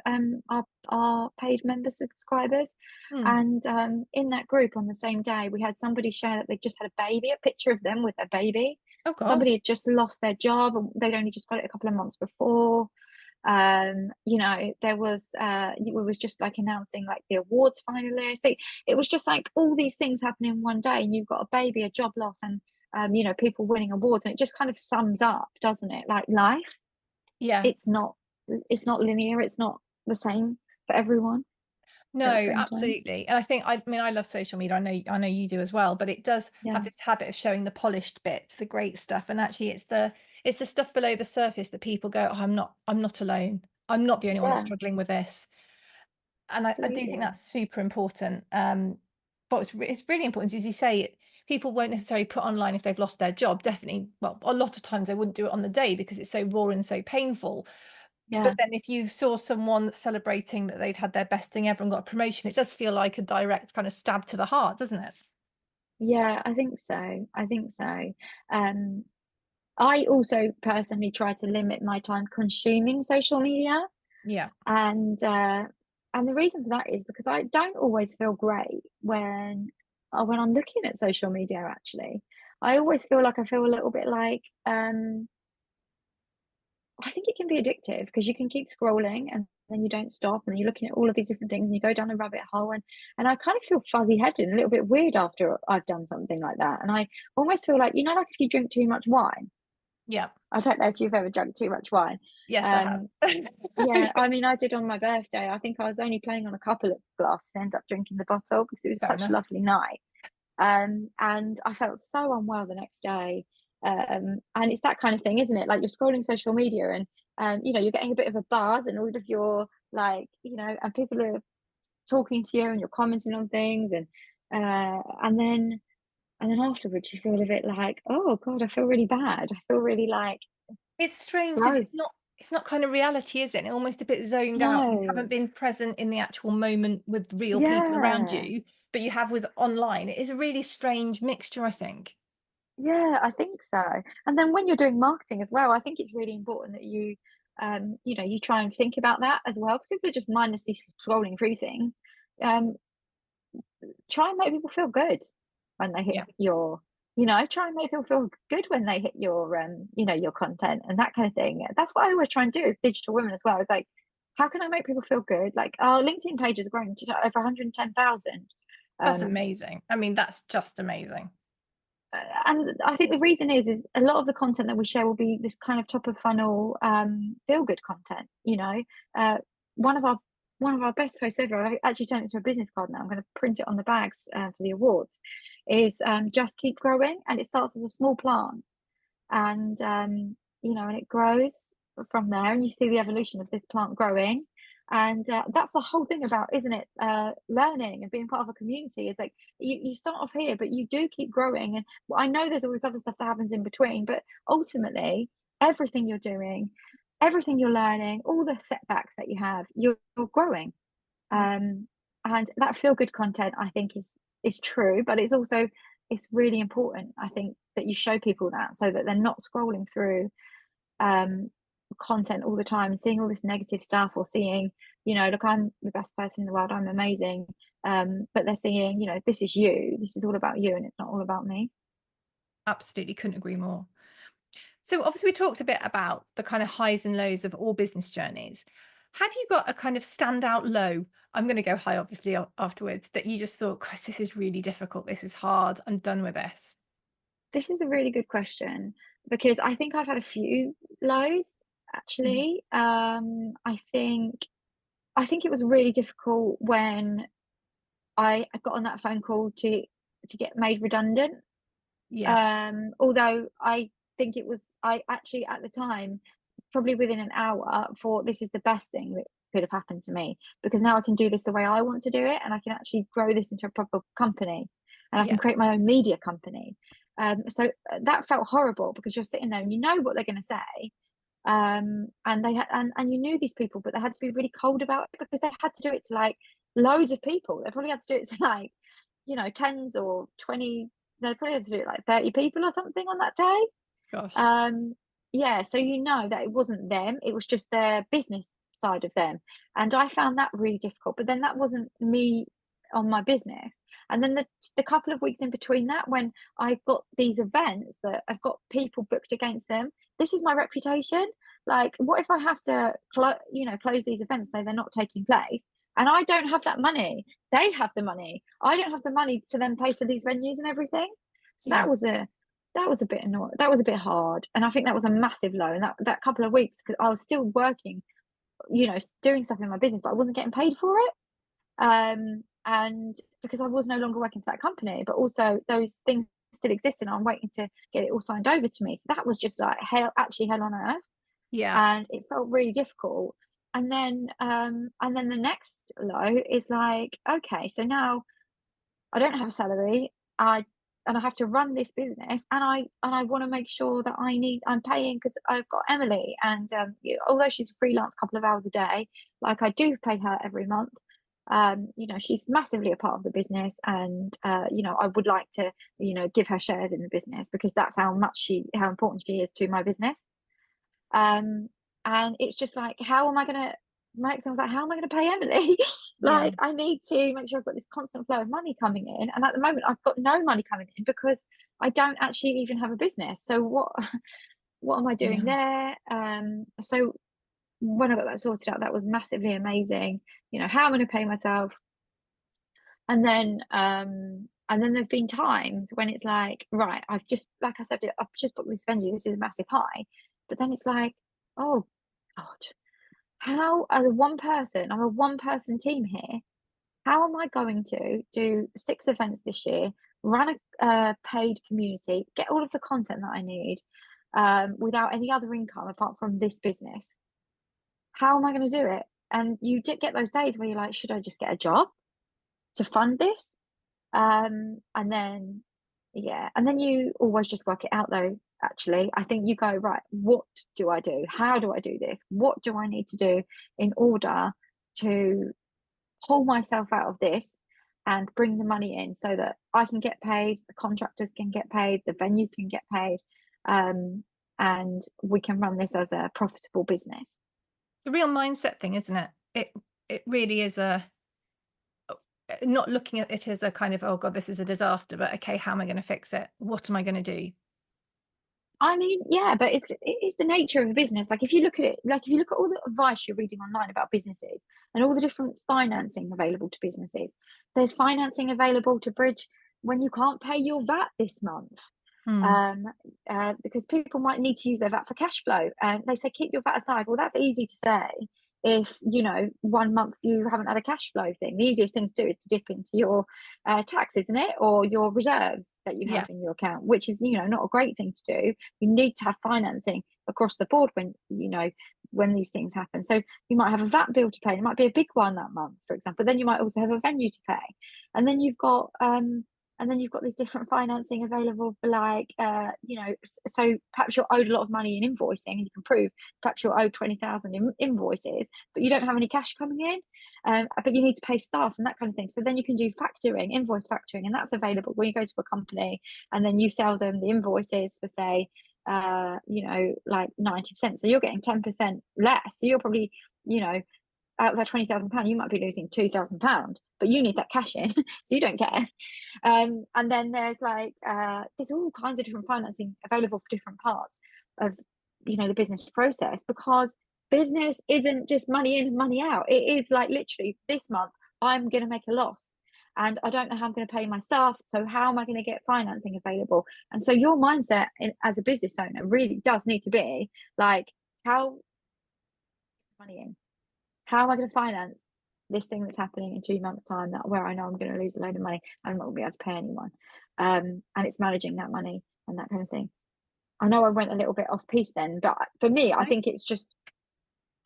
our paid member subscribers. Hmm. And in that group on the same day, we had somebody share that they just had a baby, a picture of them with a baby. Oh God. Somebody had just lost their job, and they'd only just got it a couple of months before. There was we was just like announcing like the awards finalists. It was just like all these things happening one day, and you've got a baby, a job loss, and people winning awards, and it just kind of sums up, doesn't it, like life. Yeah. It's not linear, it's not the same for everyone No, at the same time. absolutely. And I mean, I love social media. I know you do as well, but it does have Yeah, this habit of showing the polished bits, the great stuff. And actually it's the stuff below the surface that people go, oh, I'm not alone. I'm not the only one that's yeah, struggling with this. And I do think absolutely. that's super important. But it's really important, as you say, people won't necessarily put online if they've lost their job. Definitely, well, a lot of times they wouldn't do it on the day because it's so raw and so painful. But Yeah, then if you saw someone celebrating that they'd had their best thing ever and got a promotion, it does feel like a direct kind of stab to the heart, doesn't it? yeah, I think so. um I also personally try to limit my time consuming social media. Yeah. And the reason for that is because I don't always feel great when I'm looking at social media, actually. I always feel like I feel a little bit like, I think it can be addictive, because you can keep scrolling and then you don't stop, and you're looking at all of these different things, and you go down a rabbit hole, and I kind of feel fuzzy-headed and a little bit weird after I've done something like that. And I almost feel like, like if you drink too much wine. Yeah. I don't know if you've ever drunk too much wine. Yes, I have. Um, Yeah, I mean, I did on my birthday. I think I was only planning on a couple of glasses, ended up drinking the bottle because it was Fair such a enough. lovely night. And I felt so unwell the next day. And it's that kind of thing, isn't it? Like, you're scrolling social media, and you're getting a bit of a buzz, and all of your, like, and people are talking to you, and you're commenting on things, and then afterwards you feel a bit like, oh God, I feel really bad. I feel really like It's strange because it's gross. not it's not kind of reality, is it? And almost a bit zoned out. You haven't No. been present in the actual moment with real people around Yeah. you, but you have with online. It is a really strange mixture, I think. Yeah, I think so. And then when you're doing marketing as well, I think it's really important that you try and think about that as well, because people are just mindlessly scrolling through things. Um, try and make people feel good when they hit Yeah. your, try and make people feel good when they hit your, your content and that kind of thing. That's what I always try and do as digital women as well. It's like, how can I make people feel good? Like our LinkedIn page has grown to over 110,000. That's Um, amazing. I mean, that's just amazing. and I think the reason is a lot of the content that we share will be this kind of top of funnel feel good content. Uh, one of our one of our best posts ever. I actually turned it into a business card now. I'm going to print it on the bags for the awards. Is just keep growing, and it starts as a small plant, and and it grows from there, and you see the evolution of this plant growing. And that's the whole thing about, isn't it, learning and being part of a community. Is like you start off here, but you do keep growing. And I know there's all this other stuff that happens in between, but ultimately everything you're doing, everything you're learning, all the setbacks that you have, you're growing. Yeah. And that feel good content, I think, is true, but it's really important, I think, that you show people that, so that they're not scrolling through um content all the time and seeing all this negative stuff, or seeing, look, I'm the best person in the world, I'm amazing. But they're seeing, this is you, this is all about you, and it's not all about me. Absolutely, couldn't agree more. So obviously we talked a bit about the kind of highs and lows of all business journeys. Have you got a kind of standout low? I'm going to go high, obviously, afterwards, that you just thought, Chris, this is really difficult. This is hard. I'm done with this. This is a really good question, because I think I've had a few lows, Mhm. actually. I think it was really difficult when I got on that phone call to get made redundant. Yeah. Although I think I actually, at the time, probably within an hour, thought this is the best thing that could have happened to me, because now I can do this the way I want to do it, and I can actually grow this into a proper company, and I can Yeah. create my own media company. So that felt horrible, because you're sitting there and you know what they're going to say. And they had, and you knew these people, but they had to be really cold about it, because they had to do it to like loads of people. They probably had to do it to like, tens or 20, they probably had to do it like 30 people or something on that day. Gosh. Um, yeah, so you know that it wasn't them, it was just their business side of them. And I found that really difficult. But then that wasn't me on my business. And then the couple of weeks in between that, when I got these events that I've got people booked against them, this is my reputation. Like, what if I have to close these events, say they're not taking place, and I don't have that money? They have the money. I don't have the money to then pay for these venues and everything. So Yeah. that was a bit annoying. That was a bit hard, and I think that was a massive low. And that couple of weeks, because I was still working, doing stuff in my business, but I wasn't getting paid for it. And because I was no longer working for that company, but also those things still existed, and I'm waiting to get it all signed over to me. So that was just like hell, actually hell on earth, Yeah. and it felt really difficult. And then the next low is like, okay, so now I don't have a salary. I have to run this business, and I want to make sure that I'm paying, because I've got Emily, and although she's a freelance couple of hours a day, like, I do pay her every month. She's massively a part of the business, and I would like to give her shares in the business, because that's how important she is to my business. Um, and it's just like, how am I gonna my ex was like, "How am I gonna pay Emily?" Yeah. Like, I need to make sure I've got this constant flow of money coming in, and at the moment, I've got no money coming in, because I don't actually even have a business. So what what am I doing Yeah. there? So when I got that sorted out, that was massively amazing. How am I gonna pay myself? And then there've been times when it's like, right, like I said, I've just booked this venue, this is a massive high. But then it's like, oh God, how, as a one person, I'm a one person team here. How am I going to do 6 events this year, run a paid community, get all of the content that I need, without any other income apart from this business? How am I going to do it? And you did get those days where you're like, should I just get a job to fund this? And then, yeah, and then you always just work it out, though. Actually, I think you go, right, what do I do? How do I do this? What do I need to do in order to pull myself out of this and bring the money in, so that I can get paid, the contractors can get paid, the venues can get paid, um, and we can run this as a profitable business. It's a real mindset thing, isn't it? It really is not looking at it as a kind of, oh God, this is a disaster, but okay, how am I going to fix it? What am I going to do? I mean, yeah, but it's the nature of a business. Like if you look at it, like if you look at all the advice you're reading online about businesses and all the different financing available to businesses, there's financing available to bridge when you can't pay your VAT this month. Hmm. Um, because people might need to use their VAT for cash flow. And they say keep your VAT aside. Well, that's easy to say if you know 1 month you haven't had a cash flow thing. The easiest thing to do is to dip into your tax, isn't it, or your reserves that you have Yeah. in your account, which is not a great thing to do. You need to have financing across the board when when these things happen. So you might have a VAT bill to pay. It might be a big one that month, for example. Then you might also have a venue to pay, and then you've got these different financing available for like so perhaps you're owed a lot of money in invoicing and you can prove perhaps you're owed 20,000 in invoices but you don't have any cash coming in, but you need to pay staff and that kind of thing. So then you can do factoring, invoice factoring, and that's available when you go to a company and then you sell them the invoices for say like 90%, so you're getting 10% less, so you're probably out of that £20,000, you might be losing £2,000, but you need that cash in, so you don't care. And then there's all kinds of different financing available for different parts of the business process, because business isn't just money in and money out. It is like literally this month I'm going to make a loss and I don't know how I'm going to pay my staff. So how am I going to get financing available? And so your mindset as a business owner really does need to be like, how money in? How am I going to finance this thing that's happening in 2 months' time where I know I'm going to lose a load of money and I'm not going to be able to pay anyone? And it's managing that money and that kind of thing. I know I went a little bit off piece then, but for me, I No, think it's just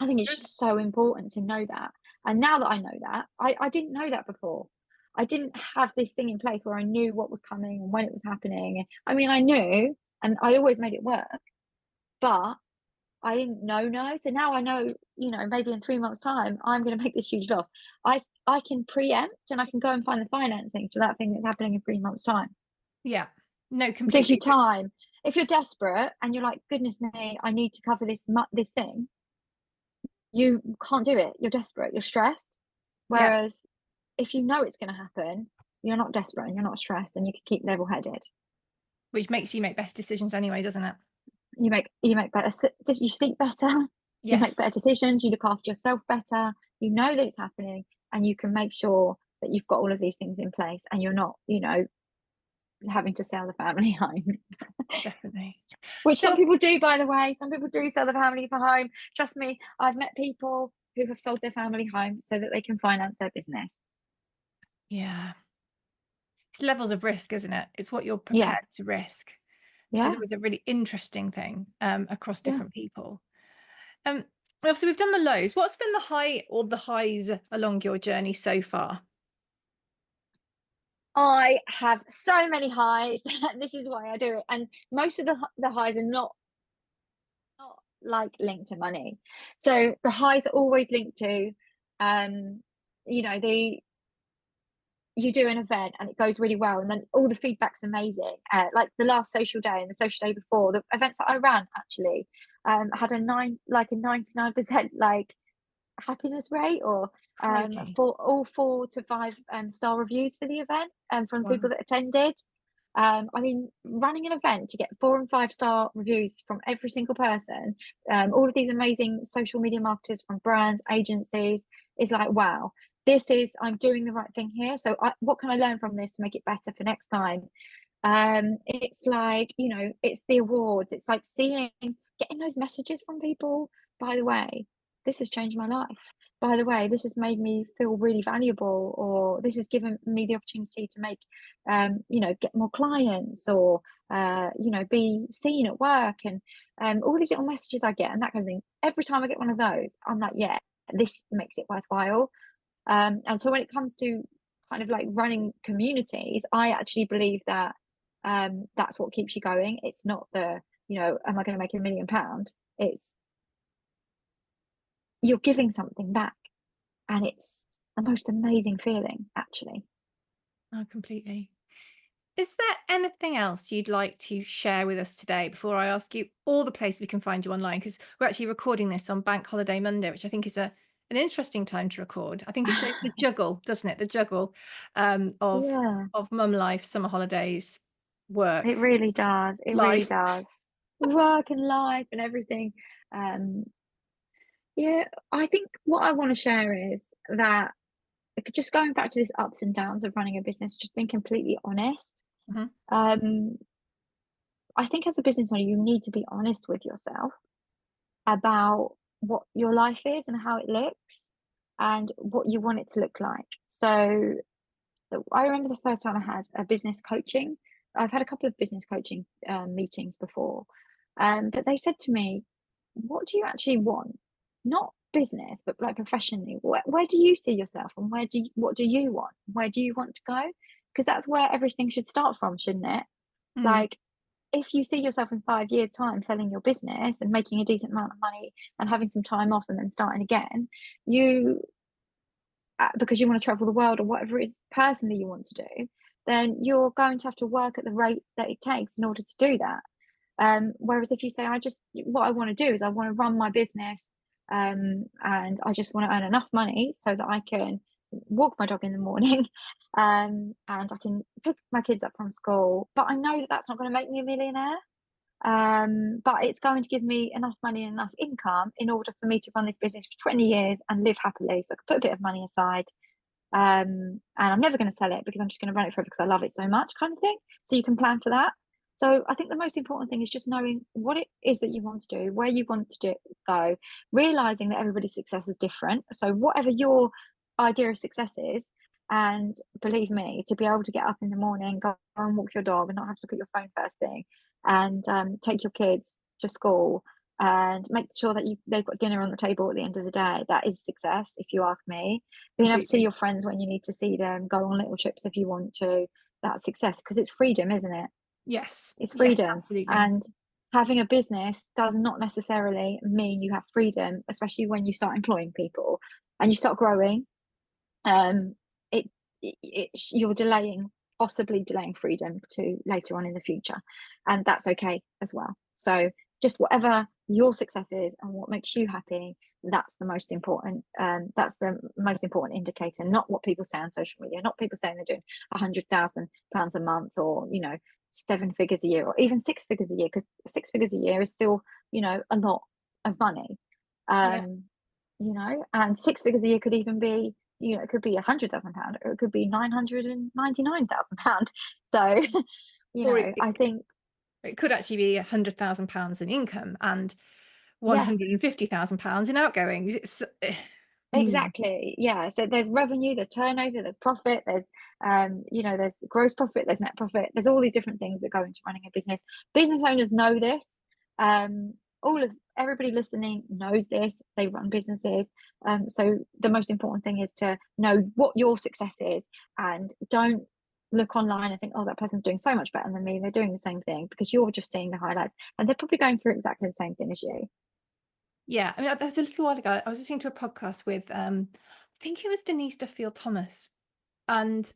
it's good. so important to know that. And now that I know that, I didn't know that before. I didn't have this thing in place where I knew what was coming and when it was happening. I mean, I knew and I always made it work, but I didn't know. So now I know, maybe in 3 months' time, I'm going to make this huge loss. I can preempt and I can go and find the financing for that thing that's happening in 3 months' time. Yeah. No, It gives you completely. time. If you're desperate and you're like, goodness me, I need to cover this thing, you can't do it. You're desperate. You're stressed. Yeah. Whereas if you know it's going to happen, you're not desperate and you're not stressed and you can keep level-headed. Which makes you make better decisions anyway, doesn't it? You make better. You sleep better. You make Yes. better decisions. You look after yourself better. You know that it's happening, and you can make sure that you've got all of these things in place, and you're not, having to sell the family home. Definitely. Which some So people do, by the way. Some people do sell the family for home. Trust me, I've met people who have sold their family home so that they can finance their business. yeah, it's levels of risk, isn't it? It's what you're Yeah, prepared to risk, which is yeah, always a really interesting thing across yeah. different people. Um, Obviously, we've done the lows. What's been the high or the highs along your journey so far? I have so many highs. This is why I do it, and most of the highs are not like linked to money. So the highs are always linked to, the you do an event and it goes really well, and then all the feedback's amazing. Like the last social day and the social day before, the events that I ran actually had a 99% like happiness rate, or Crikey. for all 4 to 5 star reviews for the event from the Wow. people that attended. I mean, running an event to get 4 and 5 star reviews from every single person, all of these amazing social media marketers from brands, agencies, is like, wow, I'm doing the right thing here. So, what can I learn from this to make it better for next time? It's like, it's the awards. It's like getting those messages from people. By the way, this has changed my life. By the way, this has made me feel really valuable, or this has given me the opportunity to make, get more clients, or, be seen at work, and all these little messages I get and that kind of thing. Every time I get one of those, I'm like, yeah, this makes it worthwhile. And so when it comes to kind of like running communities, I actually believe that that's what keeps you going. It's not am I going to make £1 million? It's you're giving something back, and it's the most amazing feeling, actually. Oh, completely. Is there anything else you'd like to share with us today before I ask you all the places we can find you online? Because we're actually recording this on Bank Holiday Monday, which I think is a an interesting time to record. I think it shows the juggle, doesn't it? The juggle of Yeah, mum life, summer holidays, it work, really does. It really life. does. Work and life and everything. Um, yeah, I think what I want to share is that just going back to this ups and downs of running a business, just being completely honest. Mhm. Um, I think as a business owner, you need to be honest with yourself about what your life is and how it looks and what you want it to look like. So I remember the first time I had a business coaching. I've had a couple of business coaching meetings before, but they said to me, "What do you actually want? Not business, but like professionally. Where do you see yourself, and what do you want? Where do you want to go? Because that's where everything should start from, shouldn't it? Mm. Like, if you see yourself in 5 years' time selling your business and making a decent amount of money and having some time off and then starting again, you because you want to travel the world or whatever it is personally you want to do, then you're going to have to work at the rate that it takes in order to do that. Whereas if you say, what I want to do is I want to run my business, and I just want to earn enough money so that I can walk my dog in the morning, and I can pick my kids up from school. But I know that that's not going to make me a millionaire. But it's going to give me enough money and enough income in order for me to run this business for 20 years and live happily. So I could put a bit of money aside, and I'm never going to sell it because I'm just going to run it forever because I love it so much, kind of thing. So you can plan for that. So I think the most important thing is just knowing what it is that you want to do, where you want to go, realizing that everybody's success is different. So whatever your idea of success is, and believe me, to be able to get up in the morning, go and walk your dog, and not have to look at your phone first thing, and take your kids to school, and make sure that they've got dinner on the table at the end of the day. That is success, if you ask me. Being able to see Completely. your friends when you need to see them, go on little trips if you want to, that's success because it's freedom, isn't it? Yes. It's Yes, freedom. absolutely. And having a business does not necessarily mean you have freedom, especially when you start employing people and you start growing. Um, it, you're possibly delaying freedom to later on in the future, and that's okay as well. So just whatever your success is and what makes you happy, that's the most important. That's the most important indicator, not what people say on social media, not people saying they're doing £100,000 a month, or 7 figures a year, or even 6 figures a year, because 6 figures a year is still a lot of money. Yeah. And 6 figures a year could even be, it could be £100,000, or it could be £999,000. So, Or I think, it could actually be £100,000 in income and yes, £150,000 in outgoings. Mm. exactly. Yeah. So there's revenue, there's turnover, there's profit, there's gross profit, there's net profit. There's all these different things that go into running a business. Business owners know this. Um, all of everybody listening knows this. They run businesses. So the most important thing is to know what your success is, and don't look online and think, oh, that person's doing so much better than me. They're doing the same thing, because you're just seeing the highlights, and they're probably going through exactly the same thing as you. Yeah, I mean, there was a little while ago, I was listening to a podcast with, I think it was Denise Duffield Thomas, and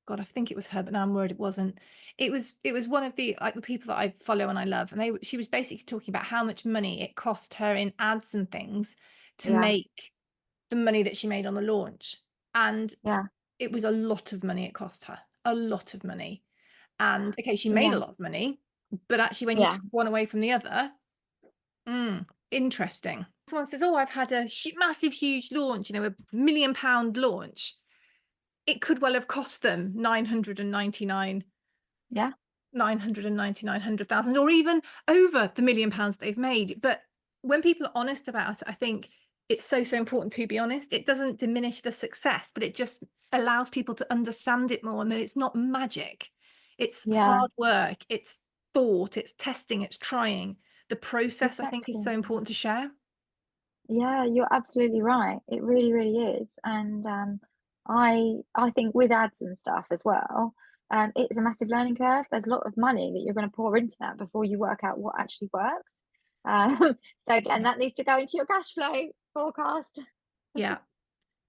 God, I think it was her, but now I'm worried it wasn't. It was one of the like the people that I follow and I love, and she was basically talking about how much money it cost her in ads and things to Yeah. make the money that she made on the launch, and Yeah. it was a lot of money it cost her, a lot of money. And okay, she made a Yeah. lot of money, but actually, when you Yeah. took one away from the other, interesting. Someone says, "Oh, I've had a massive, huge launch, £1 million launch." It could well have cost them 999, Yeah. 999, 100,000, or even over the £1 million they've made. But when people are honest about it, I think it's so, so important to be honest. It doesn't diminish the success, but it just allows people to understand it more, and that it's not magic. It's Yeah. hard work, it's thought, it's testing, it's trying. The process, I think, is so Exactly. important to share. Yeah, you're absolutely right. It really, really is. And I think with ads and stuff as well, it's a massive learning curve. There's a lot of money that you're going to pour into that before you work out what actually works. So again, Yeah. that needs to go into your cash flow forecast. Yeah.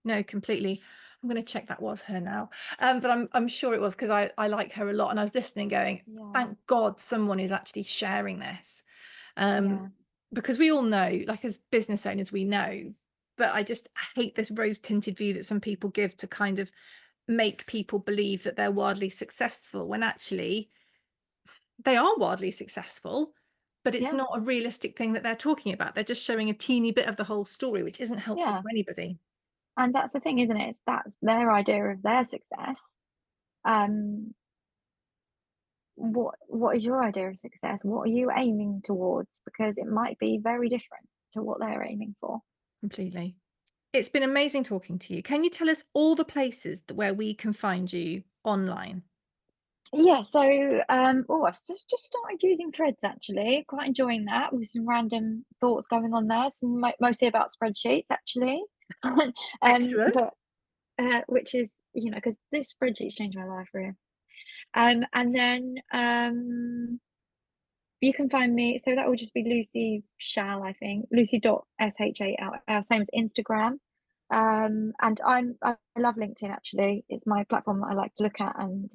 No, completely. I'm gonna check that was her now. But I'm sure it was, because I like her a lot, and I was listening going, Yeah. "Thank God someone is actually sharing this." Um, Yeah. because we all know, like, as business owners, we know but I just hate this rose tinted view that some people give to kind of make people believe that they're wildly successful when actually they are wildly successful, but it's Yeah, not a realistic thing that they're talking about. They're just showing a teeny bit of the whole story, which isn't helpful to yeah. anybody. And that's the thing, isn't it? It's that's their idea of their success. Um, what is your idea of success? What are you aiming towards? Because it might be very different to what they're aiming for. Completely. It's been amazing talking to you. Can you tell us all the places where we can find you online? Yeah, so I've just started using Threads actually. Quite enjoying that with some random thoughts going on there. Some mostly about spreadsheets actually. Excellent. But which is, because this spreadsheet's changed my life really. And then you can find me, so that will just be Lucy Shall, I think. Lucy.shall, same as Instagram. And I love LinkedIn actually. It's my platform that I like to look at, and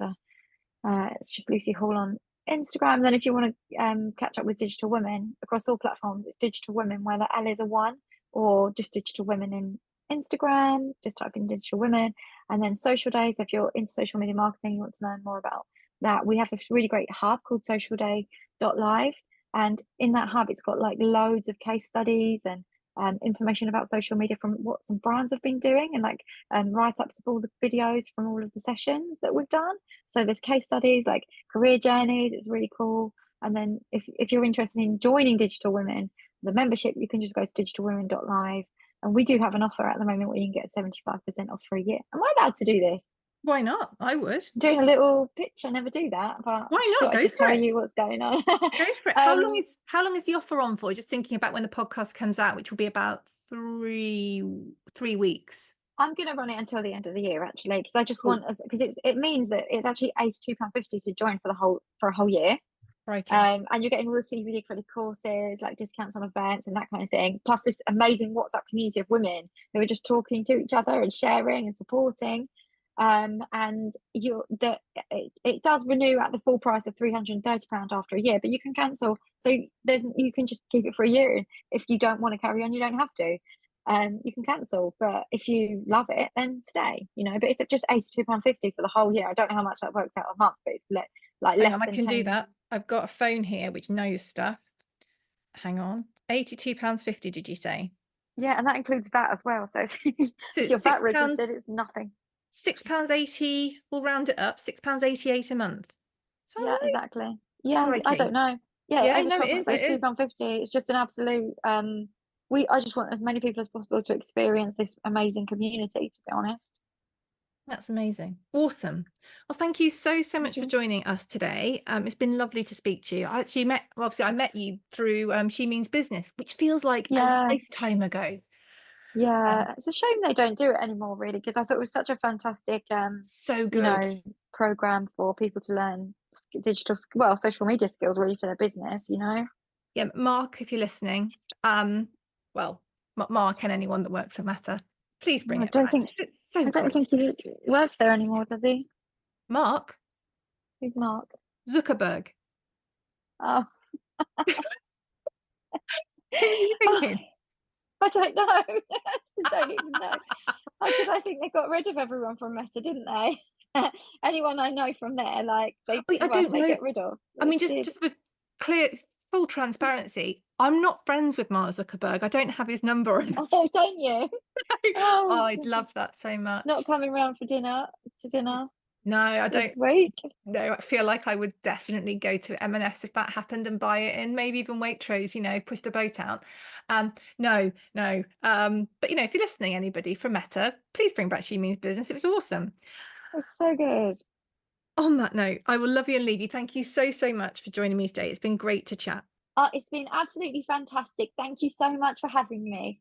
it's just Lucy Hall on Instagram. And then if you want to catch up with Digital Women across all platforms, it's Digital Women where the L is a one, or just Digital Women in Instagram. Just type in Digital Women, and then Social Day. So if you're into social media marketing, you want to learn more about that, we have this really great hub called Social Day Live, and in that hub, it's got like loads of case studies and information about social media from what some brands have been doing, and like write-ups of all the videos from all of the sessions that we've done. So there's case studies like career journeys. It's really cool. And then if you're interested in joining Digital Women, the membership, you can just go to digitalwomen.live. And we do have an offer at the moment where you can get 75% off for a year. Am I allowed to do this? Why not? I would. I'm doing a little pitch. I never do that, but I Why just not? thought I'd Go just for tell it. you what's going on. Go for it. um, How long is the offer on for? Just thinking about when the podcast comes out, which will be about three weeks. I'm going to run it until the end of the year, actually, because I just Cool. want us, because it means that it's actually £82.50 to join for a whole year. Crikey. And you're getting all the CPD credit courses, like discounts on events and that kind of thing. Plus this amazing WhatsApp community of women who are just talking to each other and sharing and supporting. And it does renew at the full price of £330 after a year, but you can cancel. So you can just keep it for a year. If you don't want to carry on, you don't have to. You can cancel, but if you love it, then stay. But it's just £82.50 for the whole year. I don't know how much that works out a month, but it's like Hang less on, I than can do 10. that. I've got a phone here which knows stuff. Hang on. £82.50, did you say? Yeah, and that includes VAT as well. So So if it's you're VAT £6, registered, it's nothing. £6.80. We'll round it up. £6.88 a month. Is that Yeah, right? exactly. Yeah, I don't Crikey. know. Yeah, Yeah, over no, it 12 months, is. It is. £82.50. It's just an absolute. I just want as many people as possible to experience this amazing community. To be honest. That's amazing. Awesome. Well, thank you so Thank much for you. joining us today. It's been lovely to speak to you. I actually met, well, obviously, I met you through She Means Business, which feels like a Yeah, lifetime ago. Um, yeah. It's a shame they don't do it anymore, really, because I thought it was such a fantastic, so you good. know, program for people to learn social media skills, really, for their business. Yeah, Mark, if you're listening, well, Mark and anyone that works at Matter, please bring I it don't back. think 'Cause it's so I don't great. think he works there anymore, does he? Mark Who's Mark? Zuckerberg. Oh. Who are you Oh, thinking? I don't know. I don't even know. Because I think they got rid of everyone from Meta, didn't they? Anyone I know from there, like I well, I don't say know. get rid of. I They mean, did. just for clear, full transparency, I'm not friends with Mark Zuckerberg. I don't have his number or anything. Oh, don't you? Oh, Oh, I'd love that so not much. coming round for dinner to dinner No, I this don't. week. No, I feel like I would definitely go to M&S if that happened and buy it in, maybe even Waitrose, push the boat out. No, no. But if you're listening, anybody from Meta, please bring back She Means Business. It was awesome. It's so good. On that note, I will love you and leave you. Thank you so much for joining me today. It's been great to chat. It's been absolutely fantastic. Thank you so much for having me.